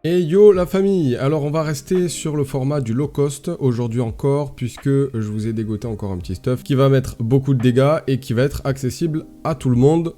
Et yo la famille, alors on va rester sur le format du low cost aujourd'hui encore puisque je vous ai dégoté encore un petit stuff qui va mettre beaucoup de dégâts et qui va être accessible à tout le monde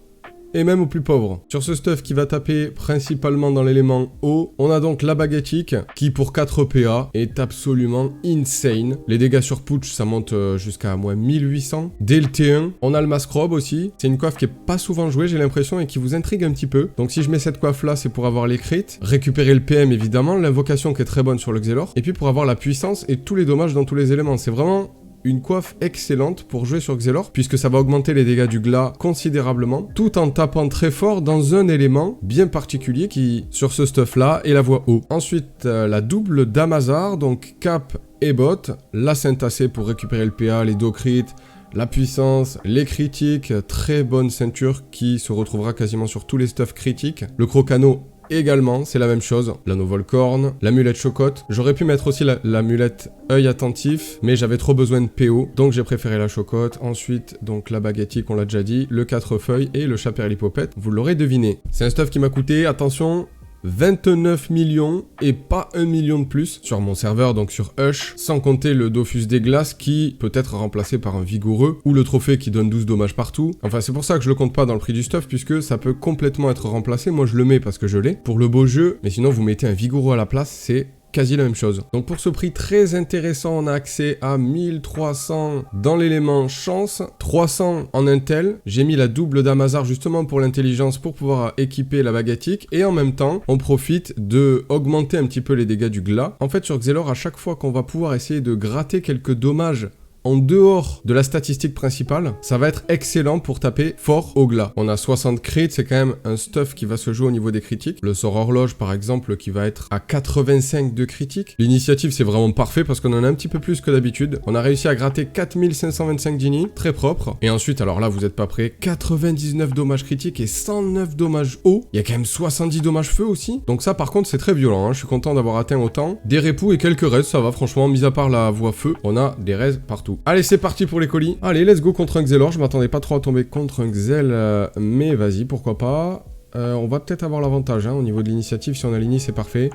et même aux plus pauvres. Sur ce stuff qui va taper principalement dans l'élément eau, on a donc la baguettique qui pour 4 PA est absolument insane. Les dégâts sur Pooch ça monte jusqu'à moins 1800. Dès le T1, on a le Masquerobe aussi. C'est une coiffe qui est pas souvent jouée j'ai l'impression et qui vous intrigue un petit peu. Donc si je mets cette coiffe là c'est pour avoir les crits, récupérer le PM évidemment, l'invocation qui est très bonne sur le Xelor, et puis pour avoir la puissance et tous les dommages dans tous les éléments. C'est vraiment une coiffe excellente pour jouer sur Xelor, puisque ça va augmenter les dégâts du glas considérablement, tout en tapant très fort dans un élément bien particulier qui, sur ce stuff-là, est la voie eau. Ensuite, la double Damazar, donc cap et bot, la Syntacée pour récupérer le PA, les 2 crits, la puissance, les critiques, très bonne ceinture qui se retrouvera quasiment sur tous les stuffs critiques. Le Crocano également, c'est la même chose. L'anneau Volcorn, l'amulette Chocotte. J'aurais pu mettre aussi l'amulette œil attentif, mais j'avais trop besoin de PO, donc j'ai préféré la Chocotte. Ensuite, donc la baguettique, on l'a déjà dit, le 4 feuilles et le Chaperlipopette. Vous l'aurez deviné. C'est un stuff qui m'a coûté, attention, 29 millions et pas 1 million de plus sur mon serveur, donc sur Hush, sans compter le Dofus des glaces qui peut être remplacé par un vigoureux ou le trophée qui donne 12 dommages partout. Enfin c'est pour ça que je le compte pas dans le prix du stuff puisque ça peut complètement être remplacé. Moi je le mets parce que je l'ai pour le beau jeu, mais sinon vous mettez un vigoureux à la place, c'est quasi la même chose. Donc pour ce prix très intéressant, on a accès à 1300 dans l'élément chance, 300 en intel. J'ai mis la double Damazar justement pour l'intelligence pour pouvoir équiper la baguettique et en même temps, on profite de augmenter un petit peu les dégâts du glas. En fait sur Xelor, à chaque fois qu'on va pouvoir essayer de gratter quelques dommages en dehors de la statistique principale, ça va être excellent pour taper fort au glas. On a 60 crits, c'est quand même un stuff qui va se jouer au niveau des critiques. Le sort horloge par exemple qui va être à 85 de critiques. L'initiative c'est vraiment parfait parce qu'on en a un petit peu plus que d'habitude. On a réussi à gratter 4525 Genie, très propre. Et ensuite, alors là vous êtes pas prêts, 99 dommages critiques et 109 dommages eau. Il y a quand même 70 dommages feu aussi. Donc ça par contre c'est très violent, hein. Je suis content d'avoir atteint autant. Des répous et quelques raids, ça va franchement, mis à part la voie feu, on a des raids partout. Allez, c'est parti pour les colis. Allez, let's go contre un Xelor. Je m'attendais pas trop à tomber contre un Xel, mais vas-y, pourquoi pas. On va peut-être avoir l'avantage hein, au niveau de l'initiative. Si on a l'ini, c'est parfait.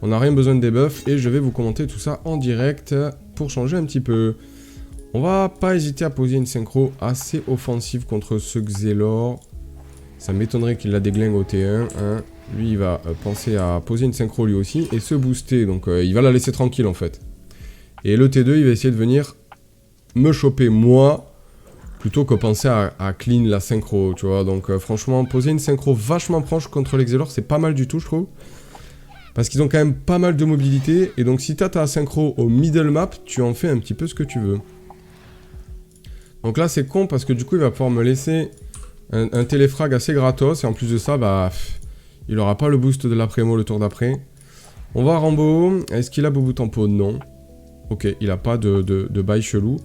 On n'a rien besoin de debuff et je vais vous commenter tout ça en direct pour changer un petit peu. On va pas hésiter à poser une synchro assez offensive contre ce Xelor. Ça m'étonnerait qu'il la déglingue au T1. Hein. Lui, il va penser à poser une synchro lui aussi et se booster. Donc, il va la laisser tranquille en fait. Et le T2, il va essayer de venir me choper moi plutôt que penser à clean la synchro, tu vois. Donc franchement, poser une synchro vachement proche contre les Xelor, c'est pas mal du tout, je trouve. Parce qu'ils ont quand même pas mal de mobilité. Et donc si t'as ta synchro au middle map, tu en fais un petit peu ce que tu veux. Donc là, c'est con parce que du coup, il va pouvoir me laisser un téléfrag assez gratos. Et en plus de ça, bah, il aura pas le boost de l'après-mo le tour d'après. On va à Rambo. Est-ce qu'il a Boubou Tempo? Non. Ok, il a pas de bail chelou.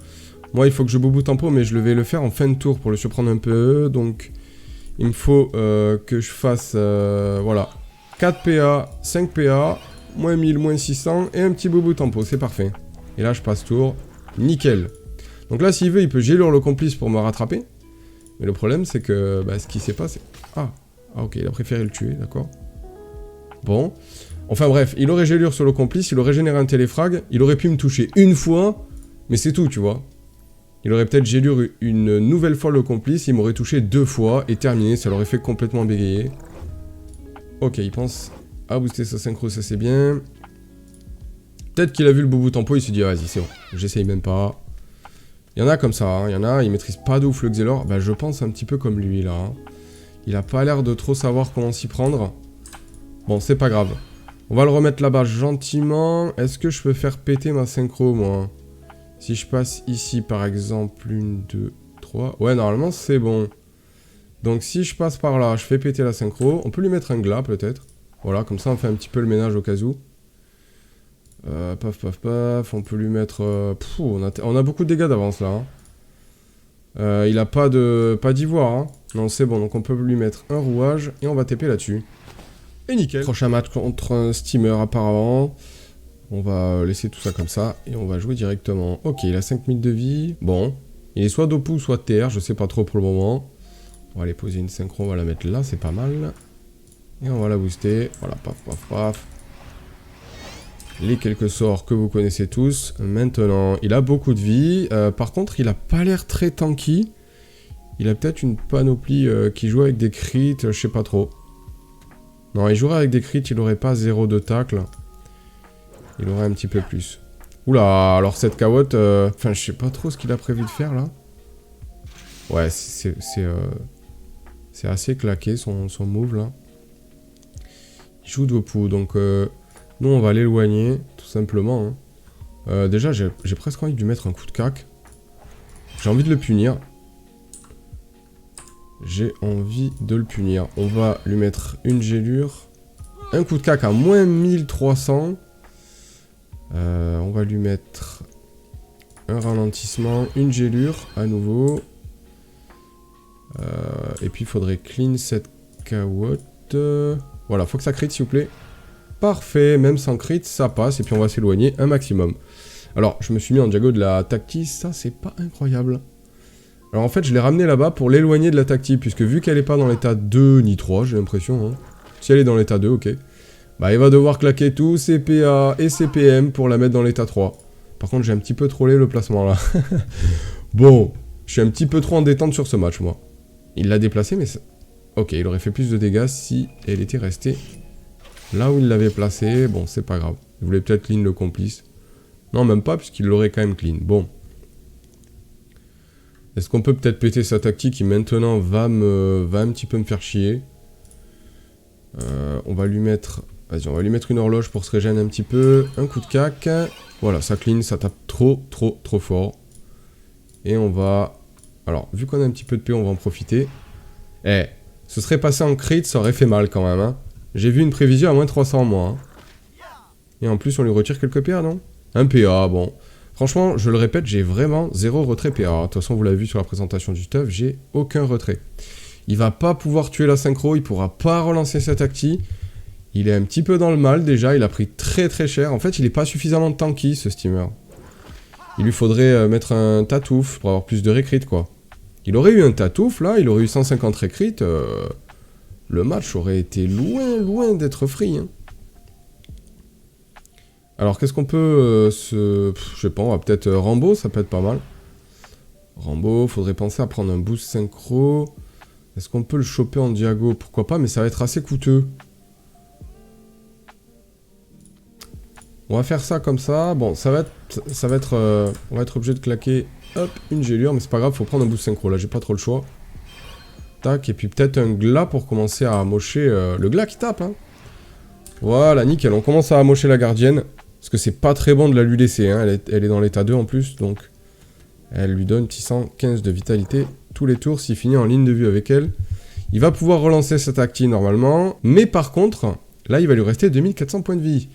Moi, il faut que je Boubou Tempo, mais je vais le faire en fin de tour pour le surprendre un peu. Donc, il me faut que je fasse, voilà, 4 PA, 5 PA, moins 1000, moins 600, et un petit Boubou Tempo, c'est parfait. Et là, je passe tour, nickel. Donc là, s'il veut, il peut gélure le complice pour me rattraper. Mais le problème, c'est que, bah, ce qui s'est passé... Ah, ok, il a préféré le tuer, d'accord. Bon... Enfin bref, il aurait gélure sur le complice, il aurait généré un téléfrag, il aurait pu me toucher une fois, mais c'est tout, tu vois. Il aurait peut-être gélure une nouvelle fois le complice, il m'aurait touché 2 fois, et terminé, ça l'aurait fait complètement bégayer. Ok, il pense à booster sa synchro, ça c'est bien. Peut-être qu'il a vu le Boubou Tempo, il s'est dit, ah, vas-y, c'est bon, j'essaye même pas. Il y en a comme ça, hein. Il y en a, ils maîtrisent pas de ouf le Xelor, bah je pense un petit peu comme lui, là. Hein. Il a pas l'air de trop savoir comment s'y prendre. Bon, c'est pas grave. On va le remettre là-bas gentiment. Est-ce que je peux faire péter ma synchro, moi? Si je passe ici, par exemple, 1, 2, 3... Ouais, normalement, c'est bon. Donc, si je passe par là, je fais péter la synchro. On peut lui mettre un glas, peut-être. Voilà, comme ça, on fait un petit peu le ménage au cas où. Paf, paf, paf. On peut lui mettre... on a beaucoup de dégâts d'avance, là. Hein. Il a pas d'ivoire. Hein. Non, c'est bon. Donc, on peut lui mettre un rouage. Et on va TP là-dessus. Et nickel. Prochain match contre un steamer apparemment. On va laisser tout ça comme ça. Et on va jouer directement. Ok, il a 5000 de vie. Bon. Il est soit Dopu, soit TR. Je sais pas trop pour le moment. On va aller poser une synchro. On va la mettre là. C'est pas mal. Et on va la booster. Voilà, paf, paf, paf. les quelques sorts que vous connaissez tous. Maintenant, il a beaucoup de vie. Par contre, il a pas l'air très tanky. Il a peut-être une panoplie qui joue avec des crits, je sais pas trop. Non, il jouerait avec des crits, il aurait pas 0 de tacle. Il aurait un petit peu plus. Oula, alors cette cawotte... Enfin, je sais pas trop ce qu'il a prévu de faire, là. Ouais, c'est assez claqué, son move, là. Il joue de Wopu, donc... nous, on va l'éloigner, tout simplement. Hein. Déjà, j'ai presque envie de lui mettre un coup de cac. J'ai envie de le punir. J'ai envie de le punir. On va lui mettre une gélure. Un coup de cac à moins 1300. On va lui mettre un ralentissement, une gélure à nouveau. Et puis il faudrait clean cette cawotte. Voilà, faut que ça crit s'il vous plaît. Parfait, même sans crit, ça passe. Et puis on va s'éloigner un maximum. Alors, je me suis mis en diago de la tactique. Ça, c'est pas incroyable. Alors en fait, je l'ai ramené là-bas pour l'éloigner de la tactique. Puisque vu qu'elle est pas dans l'état 2 ni 3, j'ai l'impression. Hein. Si elle est dans l'état 2, ok. Bah, il va devoir claquer tous ses PA et ses PM pour la mettre dans l'état 3. Par contre, j'ai un petit peu trollé le placement là. Bon, je suis un petit peu trop en détente sur ce match, moi. Il l'a déplacé, mais... Ok, il aurait fait plus de dégâts si elle était restée là où il l'avait placé. Bon, c'est pas grave. Il voulait peut-être clean le complice. Non, même pas, puisqu'il l'aurait quand même clean. Bon. Est-ce qu'on peut peut-être péter sa tactique qui maintenant va un petit peu me faire chier. On va lui mettre... Vas-y, on va lui mettre une horloge pour se régénérer un petit peu. Un coup de cac. Voilà, ça clean, ça tape trop fort. Et on va... Alors, vu qu'on a un petit peu de PO, on va en profiter. Eh, ce serait passé en crit, ça aurait fait mal quand même. Hein. J'ai vu une prévision à moins 300 en moins. Hein. Et en plus, on lui retire quelques PA, non? Un PA, bon. Franchement, je le répète, j'ai vraiment 0 retrait PA. De toute façon, vous l'avez vu sur la présentation du stuff, j'ai aucun retrait. Il va pas pouvoir tuer la synchro, il pourra pas relancer cette acti. Il est un petit peu dans le mal déjà, il a pris très cher. En fait, il est pas suffisamment tanky ce steamer. Il lui faudrait mettre un tatouf pour avoir plus de recrit quoi. Il aurait eu un tatouf là, il aurait eu 150 recrit. Le match aurait été loin d'être free. Hein. Alors qu'est-ce qu'on peut je sais pas, on va peut-être Rambo, ça peut être pas mal. Rambo, faudrait penser à prendre un boost synchro. Est-ce qu'on peut le choper en diago? Pourquoi pas, mais ça va être assez coûteux. On va faire ça comme ça. Bon, on va être obligé de claquer, hop, une gélure, mais c'est pas grave, faut prendre un boost synchro. Là, j'ai pas trop le choix. Tac, et puis peut-être un glas pour commencer à amocher le glas qui tape. Hein. Voilà, nickel. On commence à amocher la gardienne. Parce que c'est pas très bon de la lui laisser. Hein. Elle est dans l'état 2 en plus, donc elle lui donne 615 de vitalité tous les tours. S'il finit en ligne de vue avec elle, il va pouvoir relancer cette acti normalement. Mais par contre, là, il va lui rester 2400 points de vie.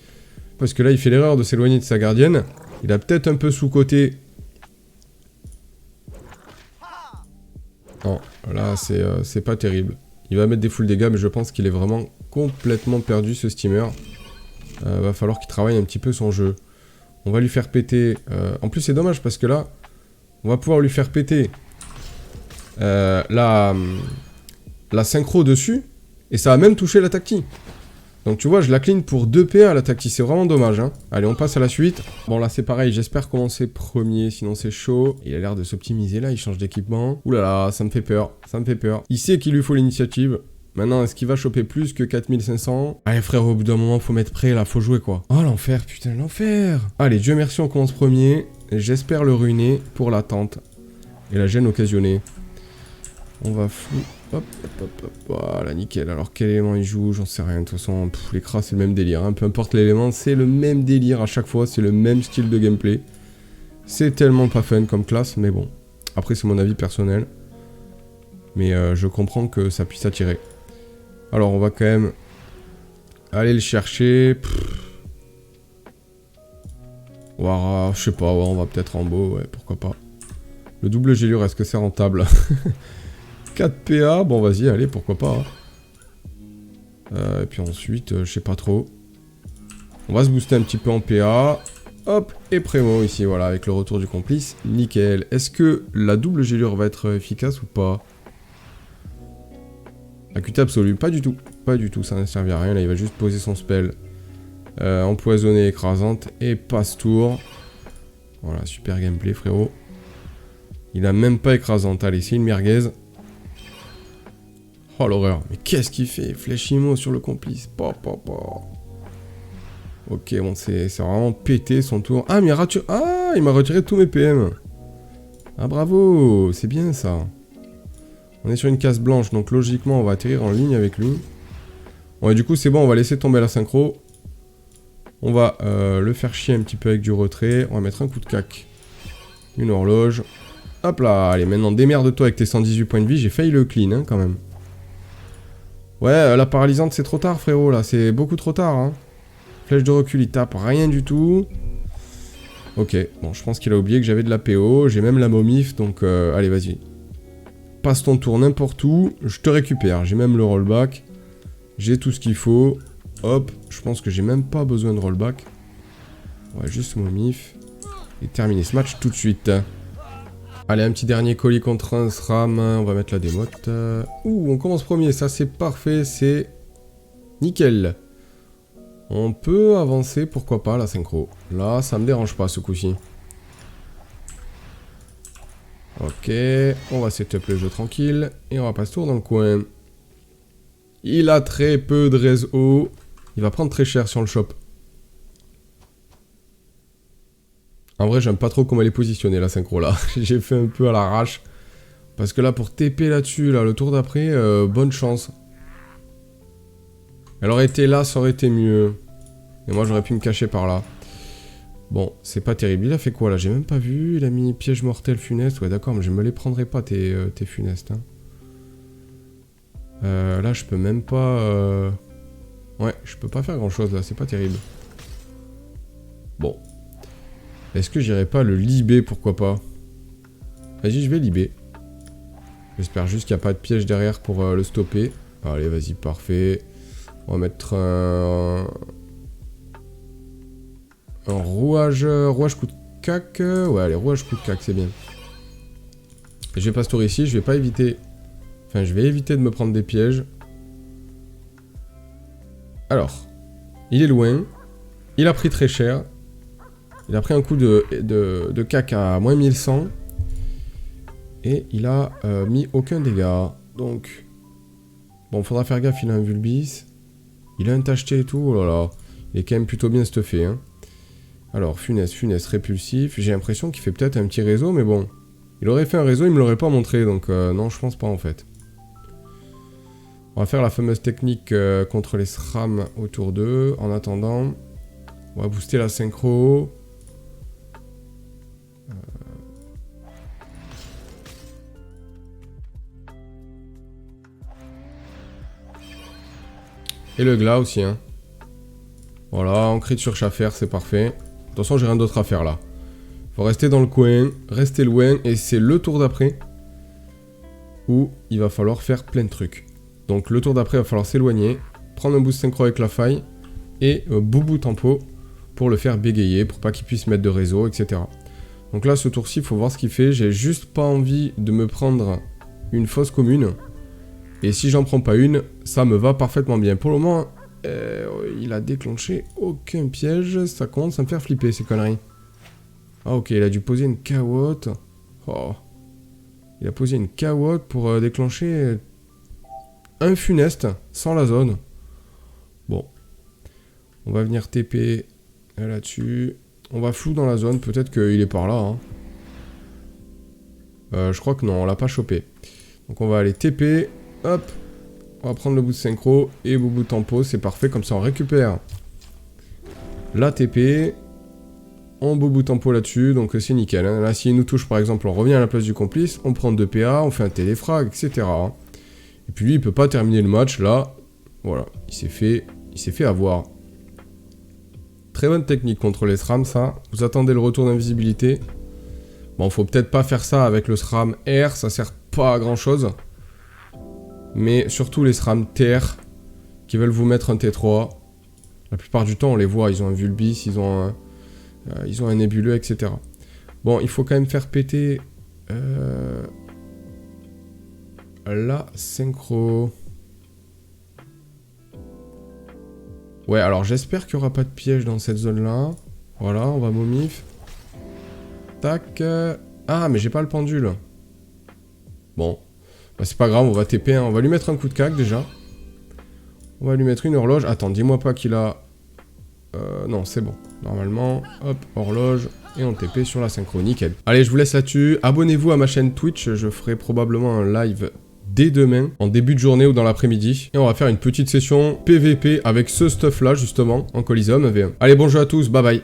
Parce que là, il fait l'erreur de s'éloigner de sa gardienne. Il a peut-être un peu sous-côté. Non, là, c'est pas terrible. Il va mettre des full dégâts, mais je pense qu'il est vraiment complètement perdu, ce steamer. Va falloir qu'il travaille un petit peu son jeu. On va lui faire péter... En plus, c'est dommage, parce que là, on va pouvoir lui faire péter la synchro dessus. Et ça va même toucher la tacti. Donc tu vois, je la clean pour 2 PA la tactique, c'est vraiment dommage. Hein. Allez, on passe à la suite. Bon là c'est pareil, j'espère commencer premier, sinon c'est chaud. Il a l'air de s'optimiser là, il change d'équipement. Ouh là là, ça me fait peur, ça me fait peur. Il sait qu'il lui faut l'initiative. Maintenant, est-ce qu'il va choper plus que 4500? Allez frère, au bout d'un moment, faut mettre prêt là, faut jouer quoi. Oh l'enfer, putain, l'enfer. Allez, Dieu merci, on commence premier. J'espère le ruiner pour l'attente. Et la gêne occasionnée. On va fou. Hop, voilà, nickel. Alors, quel élément il joue? J'en sais rien. De toute façon, les cras, c'est le même délire. Hein. Peu importe l'élément, c'est le même délire à chaque fois. C'est le même style de gameplay. C'est tellement pas fun comme classe, mais bon. Après, c'est mon avis personnel. Mais je comprends que ça puisse attirer. Alors, on va quand même aller le chercher. Ouah, je sais pas, ouais, on va peut-être en beau, ouais, pourquoi pas. Le double gélure, est-ce que c'est rentable? 4 PA, bon vas-y, allez, pourquoi pas. Et puis ensuite, je sais pas trop. On va se booster un petit peu en PA. Hop, et Prémo ici, voilà, avec le retour du complice. Nickel. Est-ce que la double gélure va être efficace ou pas? Acuité absolue, pas du tout. Pas du tout, ça ne servir à rien. Là, il va juste poser son spell Empoisonnée écrasante et passe-tour. Voilà, super gameplay frérot. Il a même pas écrasante. Allez, c'est une merguez. Oh l'horreur. Mais qu'est-ce qu'il fait? Flèche IMO sur le complice. Ok, bon, c'est vraiment pété son tour. Ah, mais il m'a retiré tous mes PM. Ah, bravo. C'est bien ça. On est sur une case blanche, donc logiquement, on va atterrir en ligne avec lui. Ouais, du coup, c'est bon, on va laisser tomber la synchro. On va le faire chier un petit peu avec du retrait. On va mettre un coup de cac. Une horloge. Hop là, allez, maintenant démerde-toi avec tes 118 points de vie. J'ai failli le clean, hein, quand même. Ouais, la paralysante, c'est trop tard, frérot, là. C'est beaucoup trop tard, hein. Flèche de recul, il tape rien du tout. Ok, bon, je pense qu'il a oublié que j'avais de la PO. J'ai même la momif, donc allez, vas-y. Passe ton tour n'importe où. Je te récupère. J'ai même le rollback. J'ai tout ce qu'il faut. Hop, je pense que j'ai même pas besoin de rollback. Ouais, juste momif. Et terminer ce match tout de suite. Allez, un petit dernier colis contre un SRAM. On va mettre la démote. Ouh, on commence premier. Ça, c'est parfait. C'est nickel. On peut avancer, pourquoi pas, la synchro. Là, ça me dérange pas, ce coup-ci. Ok, on va setup le jeu tranquille. Et on va passer tour dans le coin. Il a très peu de réseau. Il va prendre très cher si on le chope. En vrai, j'aime pas trop comment elle est positionnée, la synchro, là. J'ai fait un peu à l'arrache. Parce que là, pour TP là-dessus, là, le tour d'après, bonne chance. Elle aurait été là, ça aurait été mieux. Et moi, j'aurais pu me cacher par là. Bon, c'est pas terrible. Il a fait quoi, là? J'ai même pas vu. Il a mis piège mortel funeste. Ouais, d'accord, mais je me les prendrai pas, tes funestes. Hein. Là, je peux même pas... Ouais, je peux pas faire grand-chose, là. C'est pas terrible. Bon. Est-ce que j'irai pas le libé, pourquoi pas? Vas-y, je vais libé. J'espère juste qu'il n'y a pas de piège derrière pour le stopper. Allez, vas-y, parfait. On va mettre un rouage coup de cac. Ouais, allez, rouage coup de cac, c'est bien. Je vais passe tour ici, je vais pas éviter... Enfin, je vais éviter de me prendre des pièges. Alors, il est loin. Il a pris très cher. Il a pris un coup de cac à moins 1100. Et il a mis aucun dégât. Donc, bon, faudra faire gaffe, il a un Vulbis. Il a un tacheté et tout, oh là là. Il est quand même plutôt bien stuffé, hein. Alors, funeste, répulsif. J'ai l'impression qu'il fait peut-être un petit réseau, mais bon. Il aurait fait un réseau, il me l'aurait pas montré, donc non, je pense pas en fait. On va faire la fameuse technique contre les SRAM autour d'eux. En attendant, on va booster la synchro. Et le glas aussi, hein. Voilà, on crit sur Schaffer, c'est parfait. De toute façon, j'ai rien d'autre à faire là. Faut rester dans le coin, rester loin, et c'est le tour d'après où il va falloir faire plein de trucs. Donc le tour d'après, il va falloir s'éloigner, prendre un boost synchro avec la faille, et boubou tempo pour le faire bégayer, pour pas qu'il puisse mettre de réseau, etc. Donc là, ce tour-ci, il faut voir ce qu'il fait. J'ai juste pas envie de me prendre une fosse commune. Et si j'en prends pas une, ça me va parfaitement bien. Pour le moment, il a déclenché aucun piège. Ça commence à me faire flipper, ces conneries. Ah ok, il a dû poser une cawotte. Oh. Il a posé une cawotte pour déclencher un funeste sans la zone. Bon. On va venir TP là-dessus. On va flou dans la zone. Peut-être qu'il est par là. Hein. Je crois que non, on l'a pas chopé. Donc on va aller TP. Hop. On va prendre le bout de synchro et bout de tempo. C'est parfait. Comme ça, on récupère la TP. On bout tempo là-dessus. Donc c'est nickel. Hein. Là, s'il nous touche, par exemple, on revient à la place du complice. On prend 2 PA. On fait un téléfrag, etc. Et puis lui, il peut pas terminer le match. Là, voilà. Il s'est fait avoir. Très bonne technique contre les SRAM, ça. Vous attendez le retour d'invisibilité. Bon, faut peut-être pas faire ça avec le SRAM R, ça sert pas à grand chose. Mais surtout les SRAM TR, qui veulent vous mettre un T3. La plupart du temps, on les voit, ils ont un Vulbis, ils ont un nébuleux, etc. Bon, il faut quand même faire péter la synchro. Ouais, alors j'espère qu'il n'y aura pas de piège dans cette zone-là. Voilà, on va momif. Tac. Ah, mais j'ai pas le pendule. Bon. Bah, c'est pas grave, on va TP. Hein. On va lui mettre un coup de cac déjà. On va lui mettre une horloge. Attends, dis-moi pas qu'il a... non, c'est bon. Normalement, hop, horloge. Et on TP sur la synchro, nickel. Allez, je vous laisse là-dessus. Abonnez-vous à ma chaîne Twitch. Je ferai probablement un live dès demain, en début de journée ou dans l'après-midi. Et on va faire une petite session PVP avec ce stuff-là, justement, en Coliseum V1. Allez, bon jeu à tous, bye bye.